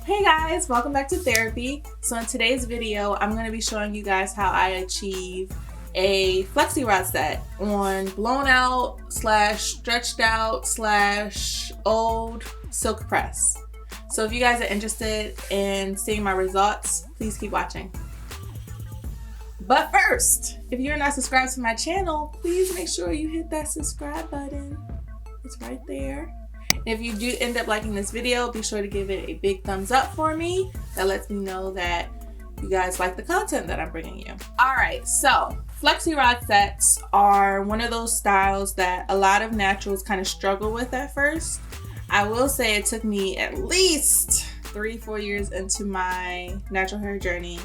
Hey guys, welcome back to therapy. So in today's video, I'm going to be showing you guys how I achieve a flexi rod set on blown out / stretched out / old silk press. So if you guys are interested in seeing my results, please keep watching. But first, if you're not subscribed to my channel, please make sure you hit that subscribe button. It's right there. If you do end up liking this video, be sure to give it a big thumbs up for me. That lets me know that you guys like the content that I'm bringing you. All right, so flexi rod sets are one of those styles that a lot of naturals kind of struggle with at first. I will say it took me at least 3-4 years into my natural hair journey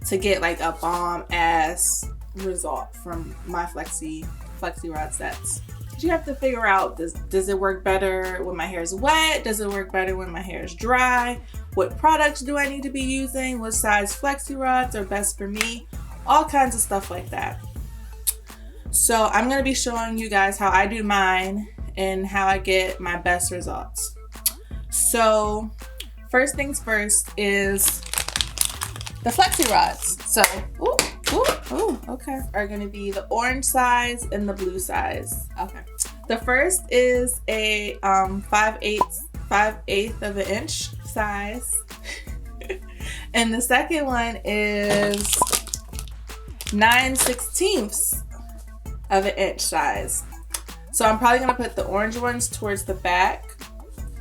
to get like a bomb ass result from my flexi rod sets. You have to figure out, does it work better when my hair is wet? Does it work better when my hair is dry? What products do I need to be using? What size flexi rods are best for me? All kinds of stuff like that. So I'm going to be showing you guys how I do mine and how I get my best results. So first things first is the flexi rods. So, okay, are going to be the orange size and the blue size. Okay. The first is a 5/8 of an inch size. And the second one is 9/16 of an inch size. So I'm probably going to put the orange ones towards the back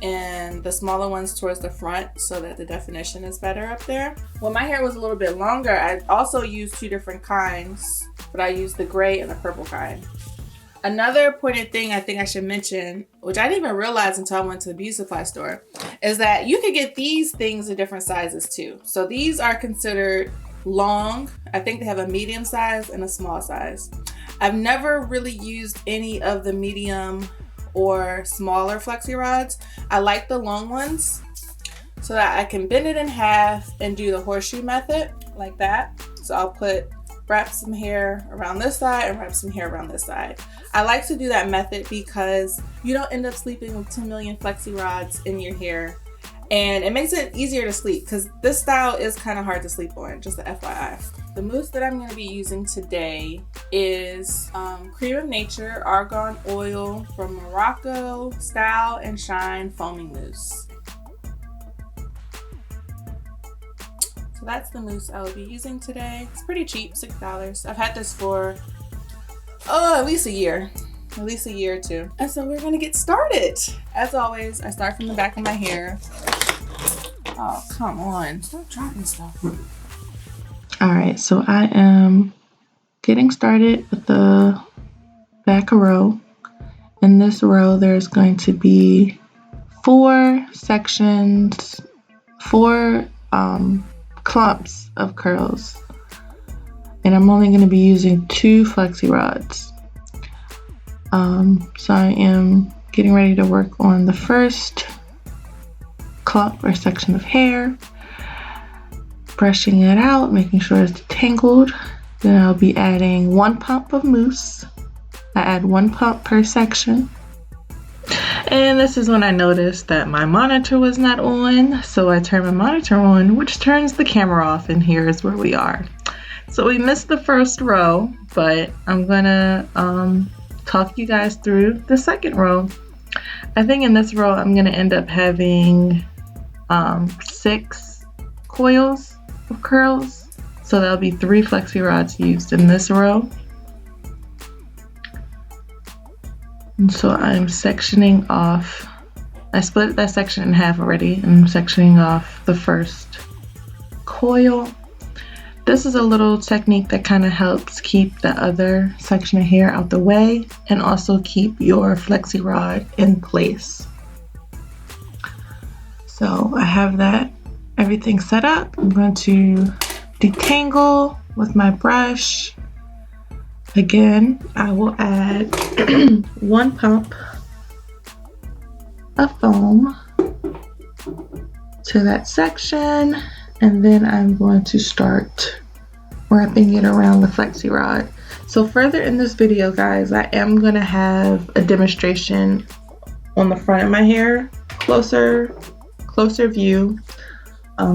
and the smaller ones towards the front so that the definition is better up there. When my hair was a little bit longer, I also used 2 different kinds, but I used the gray and the purple kind. Another important thing I think I should mention, which I didn't even realize until I went to the beauty supply store, is that you can get these things in different sizes too. So these are considered long. I think they have a medium size and a small size. I've never really used any of the medium or smaller flexi rods. I like the long ones so that I can bend it in half and do the horseshoe method like that. So I'll wrap some hair around this side and wrap some hair around this side. I like to do that method because you don't end up sleeping with 2 million flexi rods in your hair, and it makes it easier to sleep because this style is kind of hard to sleep on, just a FYI. The mousse that I'm going to be using today is Cream of Nature Argan Oil from Morocco Style and Shine Foaming Mousse. So that's the mousse I will be using today. It's pretty cheap, $6. I've had this for at least a year or two. And so we're gonna get started. As always, I start from the back of my hair. Oh, come on, stop dropping stuff. All right, so I am getting started with the back row. In this row, there's going to be 4 sections, 4 clumps of curls. And I'm only going to be using 2 flexi rods. So I am getting ready to work on the first clump or section of hair. Brushing it out, making sure it's tangled. Then I'll be adding 1 pump of mousse. I add 1 pump per section. And this is when I noticed that my monitor was not on, so I turned my monitor on, which turns the camera off, and here's where we are. So we missed the first row, but I'm gonna talk you guys through the second row. I think in this row I'm gonna end up having 6 coils of curls, so there'll be 3 flexi rods used in this row. And so I'm sectioning off, I split that section in half already, and I'm sectioning off the first coil. This is a little technique that kind of helps keep the other section of hair out the way and also keep your flexi rod in place. So I have that everything set up. I'm going to detangle with my brush. Again, I will add 1 pump of foam to that section, and then I'm going to start wrapping it around the flexi rod. So further in this video, guys, I am going to have a demonstration on the front of my hair, closer view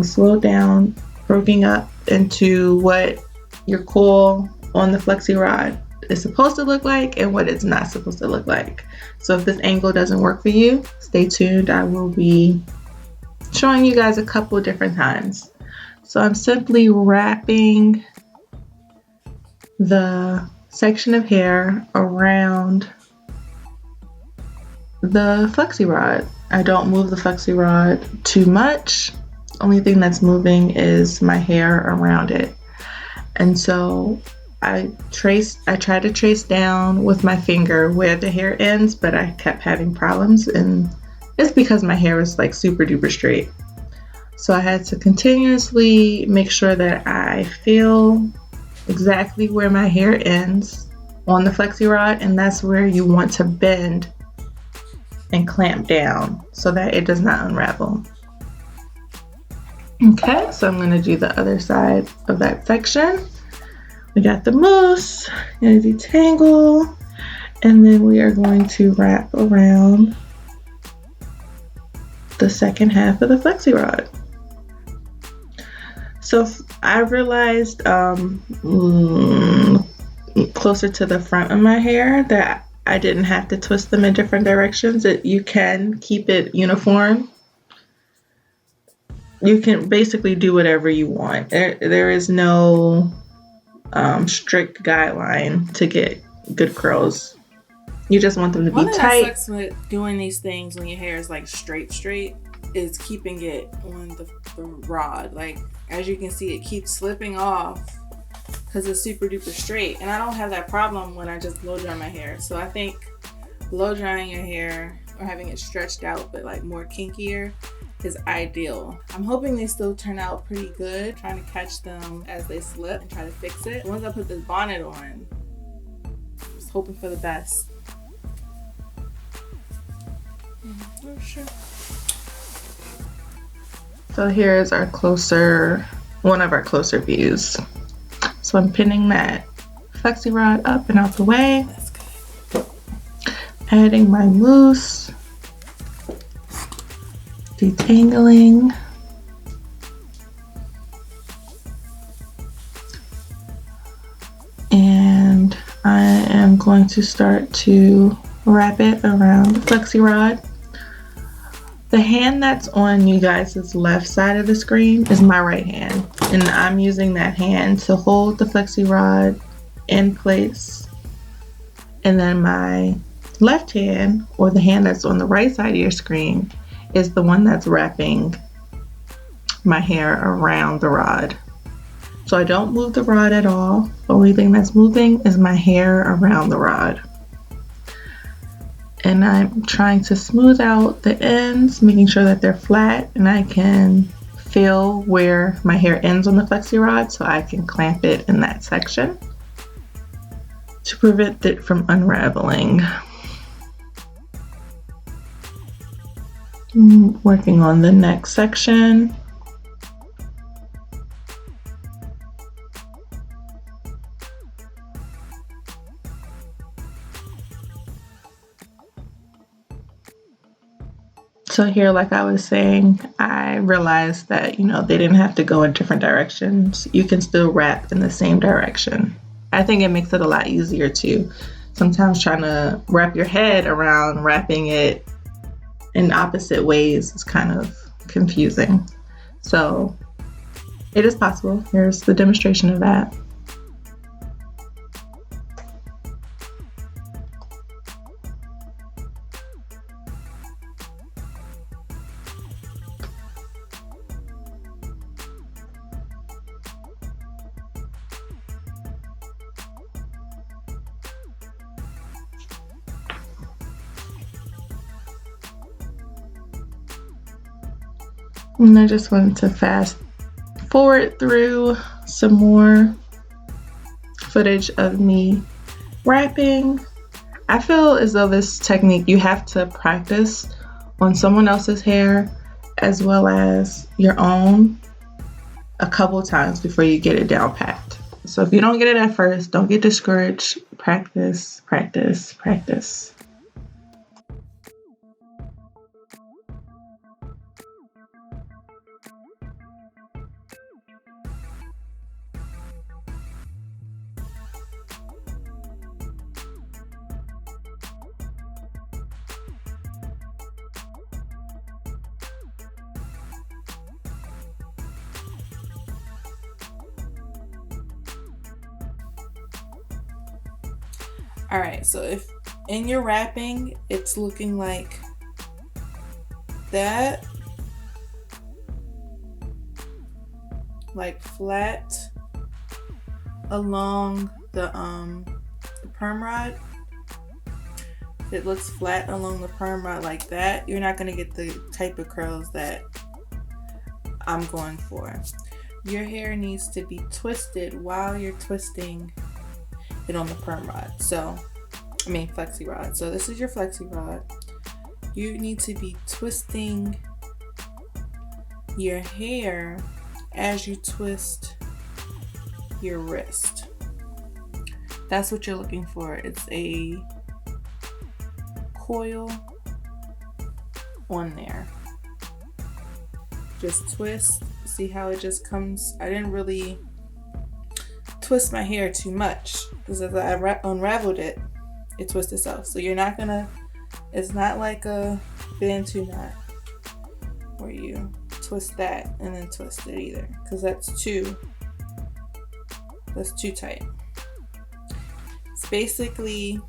slowed down, broken up into what your coil on the flexi rod is supposed to look like and what it's not supposed to look like. So if this angle doesn't work for you, stay tuned. I will be showing you guys a couple different times. So I'm simply wrapping the section of hair around the flexi rod. I don't move the flexi rod too much. Only thing that's moving is my hair around it. And so I tried to trace down with my finger where the hair ends, but I kept having problems, and it's because my hair was like super duper straight. So I had to continuously make sure that I feel exactly where my hair ends on the flexi rod, and that's where you want to bend and clamp down so that it does not unravel. Okay, so I'm going to do the other side of that section. We got the mousse, going to detangle, and then we are going to wrap around the second half of the flexi rod. So I realized closer to the front of my hair that I didn't have to twist them in different directions. You can keep it uniform. You can basically do whatever you want. There is no strict guideline to get good curls. You just want them to be tight. One thing that sucks with doing these things when your hair is like straight is keeping it on the rod. Like, as you can see, it keeps slipping off because it's super duper straight, and I don't have that problem when I just blow dry my hair. So I think blow drying your hair or having it stretched out but like more kinkier is ideal. I'm hoping they still turn out pretty good, trying to catch them as they slip and try to fix it. Once I put this bonnet on, I'm just hoping for the best. Oh, sure. So here's our one of our closer views. So I'm pinning that flexi rod up and out the way. That's good. Adding my mousse. Detangling. And I am going to start to wrap it around the flexi rod. The hand that's on you guys' left side of the screen is my right hand, and I'm using that hand to hold the flexi rod in place. And then my left hand, or the hand that's on the right side of your screen, is the one that's wrapping my hair around the rod. So I don't move the rod at all. The only thing that's moving is my hair around the rod. And I'm trying to smooth out the ends, making sure that they're flat, and I can feel where my hair ends on the flexi rod so I can clamp it in that section to prevent it from unraveling. Working on the next section. So here, like I was saying, I realized that, they didn't have to go in different directions. You can still wrap in the same direction. I think it makes it a lot easier too. Sometimes trying to wrap your head around wrapping it in opposite ways is kind of confusing. So it is possible. Here's the demonstration of that. And I just wanted to fast forward through some more footage of me wrapping. I feel as though this technique you have to practice on someone else's hair as well as your own a couple times before you get it down packed. So if you don't get it at first, don't get discouraged. Practice, practice, practice. All right, so if in your wrapping it's looking like that, like flat along the perm rod, if it looks flat along the perm rod like that, you're not going to get the type of curls that I'm going for. Your hair needs to be twisted while you're twisting it on the perm rod. So, I mean flexi rod. So this is your flexi rod. You need to be twisting your hair as you twist your wrist. That's what you're looking for. It's a coil on there. Just twist. See how it just comes? I didn't really twist my hair too much because as I unraveled it, it twists itself. So you're not gonna, it's not like a Bantu knot where you twist that and then twist it either, because that's too tight. It's basically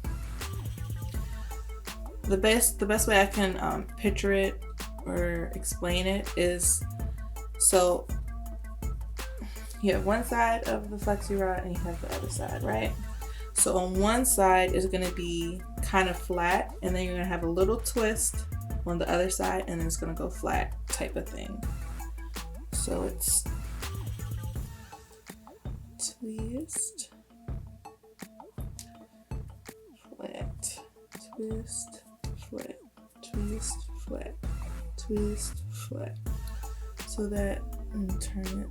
the best way I can picture it or explain it is, so you have one side of the flexi rod and you have the other side, right? So on one side is going to be kind of flat, and then you're going to have a little twist on the other side, and then it's going to go flat type of thing. So it's twist, flat, twist, flat, twist, flat, twist, flat. So that, and turn it.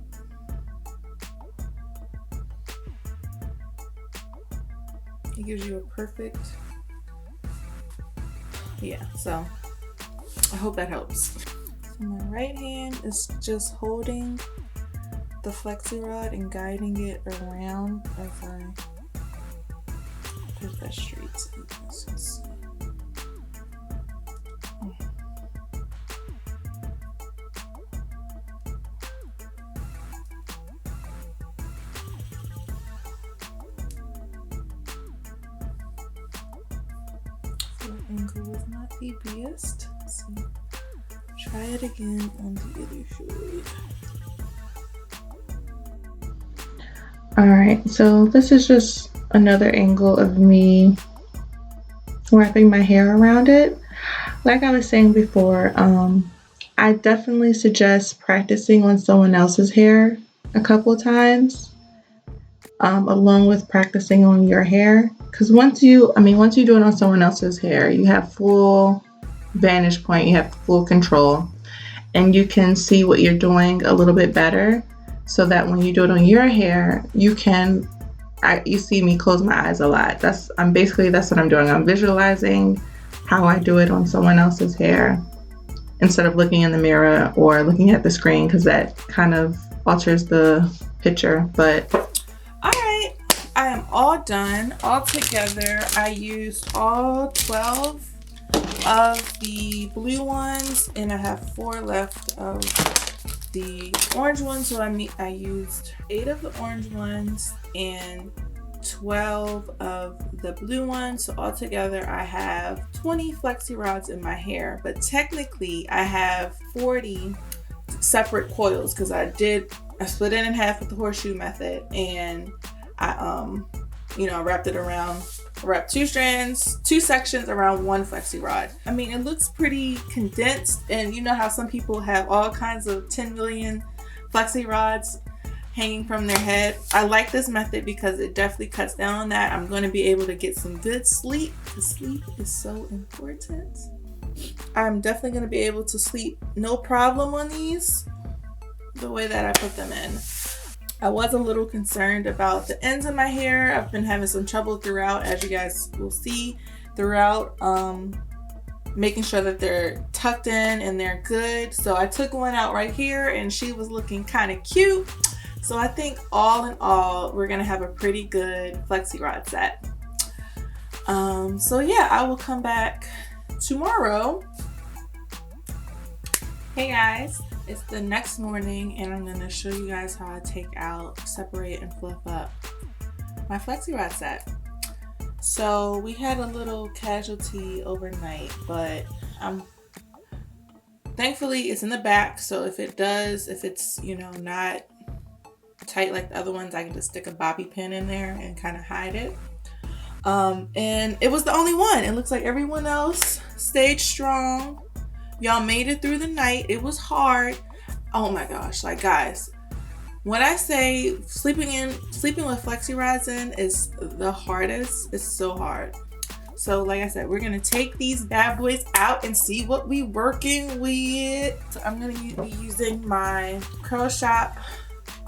It gives you a perfect, yeah, so I hope that helps. So my right hand is just holding the flexi rod and guiding it around as I put that straight so you can see. Angle was not the best. So try it again on the other side. Alright, so this is just another angle of me wrapping my hair around it. Like I was saying before, I definitely suggest practicing on someone else's hair a couple times, along with practicing on your hair. Because once you do it on someone else's hair, you have full vantage point, you have full control, and you can see what you're doing a little bit better, so that when you do it on your hair, you see me close my eyes a lot. That's what I'm doing. I'm visualizing how I do it on someone else's hair instead of looking in the mirror or looking at the screen, because that kind of alters the picture. But alright, I am all done. All together, I used all 12 of the blue ones, and I have 4 left of the orange ones. So I used 8 of the orange ones and 12 of the blue ones. So altogether I have 20 flexi rods in my hair, but technically I have 40 separate coils because I split it in half with the horseshoe method, and I wrapped 2 sections around 1 flexi rod. I mean, it looks pretty condensed, and you know how some people have all kinds of 10 million flexi rods hanging from their head. I like this method because it definitely cuts down on that. I'm going to be able to get some good sleep, because sleep is so important. I'm definitely going to be able to sleep no problem on these, the way that I put them in. I was a little concerned about the ends of my hair. I've been having some trouble throughout, as you guys will see throughout, making sure that they're tucked in and they're good. So I took one out right here and she was looking kind of cute. So I think all in all, we're gonna have a pretty good flexi rod set. So yeah, I will come back tomorrow. Hey guys, it's the next morning and I'm gonna show you guys how I take out, separate, and fluff up my flexi rod set. So we had a little casualty overnight, but thankfully it's in the back. So if it's, you know, not tight like the other ones, I can just stick a bobby pin in there and kind of hide it. And it was the only one. It looks like everyone else stayed strong. Y'all made it through the night. It was hard. Oh my gosh, like guys, when I say sleeping with Flexi rods in is the hardest, it's so hard. So like I said, we're gonna take these bad boys out and see what we working with. So I'm gonna be using my Curl Shop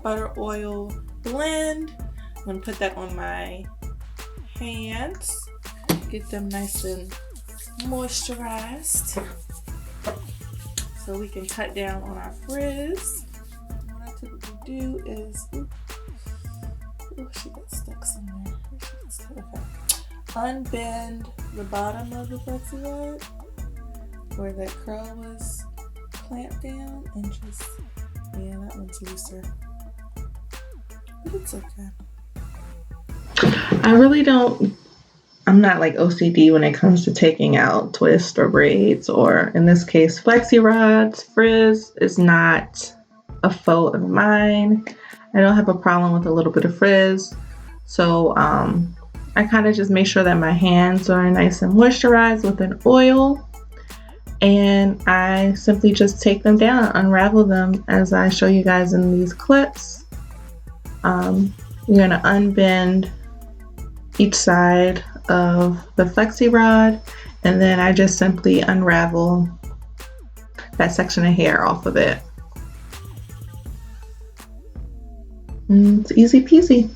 butter oil blend. I'm gonna put that on my hands, get them nice and moisturized so we can cut down on our frizz. What I typically do is, she got stuck somewhere. Okay. Unbend the bottom of the Flexi rod where that curl was clamped down and just, yeah, that one's looser. But it's okay. I'm not like OCD when it comes to taking out twists or braids, or in this case, Flexi rods. Frizz is not a foe of mine. I don't have a problem with a little bit of frizz. So I kind of just make sure that my hands are nice and moisturized with an oil. And I simply just take them down, unravel them as I show you guys in these clips. You're going to unbend each side of the Flexi rod, and then I just simply unravel that section of hair off of it. And it's easy peasy.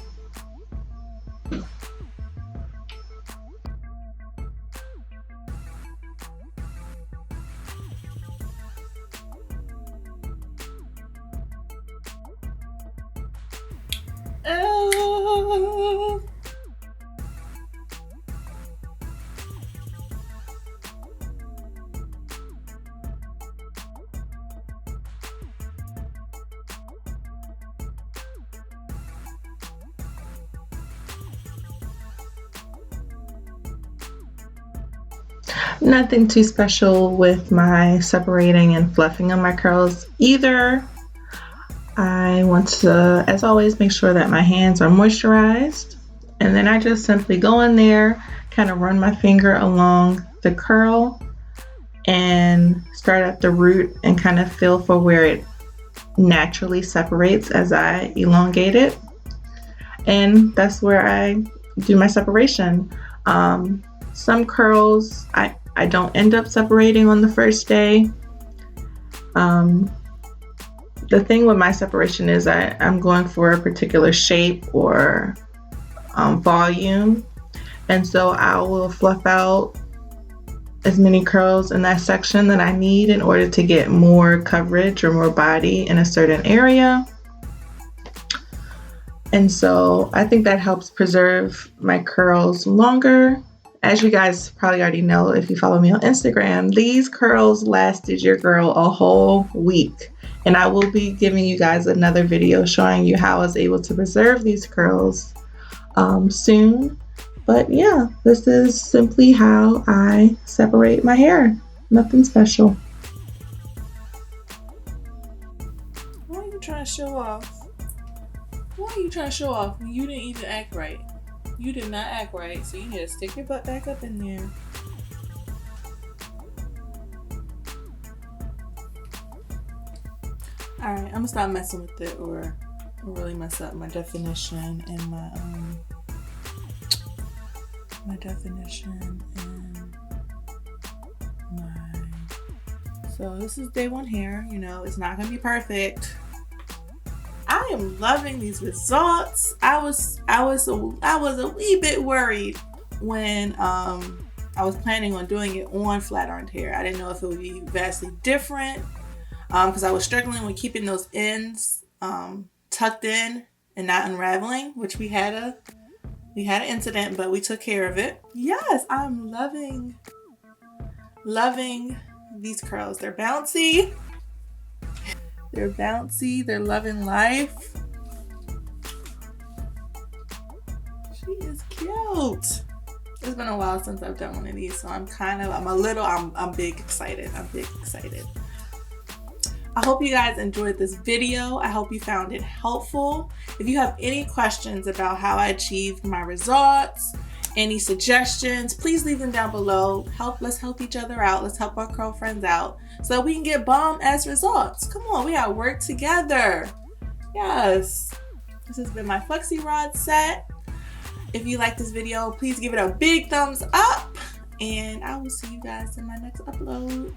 Nothing too special with my separating and fluffing of my curls either. I want to, as always, make sure that my hands are moisturized, and then I just simply go in there, kind of run my finger along the curl and start at the root and kind of feel for where it naturally separates as I elongate it. And that's where I do my separation. Some curls I don't end up separating on the first day. The thing with my separation is I'm going for a particular shape or volume, and so I will fluff out as many curls in that section that I need in order to get more coverage or more body in a certain area. And so I think that helps preserve my curls longer. As you guys probably already know, if you follow me on Instagram, these curls lasted your girl a whole week. And I will be giving you guys another video showing you how I was able to preserve these curls soon. But yeah, this is simply how I separate my hair. Nothing special. Why are you trying to show off? Why are you trying to show off when you didn't even act right? You did not act right, so you need to stick your butt back up in there. Alright, I'm gonna stop messing with it or really mess up my definition and my definition and my... So this is day one hair, you know, it's not gonna be perfect. I am loving these results. I was a wee bit worried when I was planning on doing it on flat ironed hair. I didn't know if it would be vastly different because I was struggling with keeping those ends tucked in and not unraveling, which we had an incident, but we took care of it. Yes, I'm loving these curls. They're bouncy. They're bouncy. They're loving life. She is cute. It's been a while since I've done one of these, so I'm big excited. I'm big excited. I hope you guys enjoyed this video. I hope you found it helpful. If you have any questions about how I achieved my results, any suggestions, please leave them down below. Let's help each other out. Let's help our curl friends out so that we can get bomb ass results. Come on, we gotta work together. Yes. This has been my Flexi rod set. If you like this video, please give it a big thumbs up, and I will see you guys in my next upload.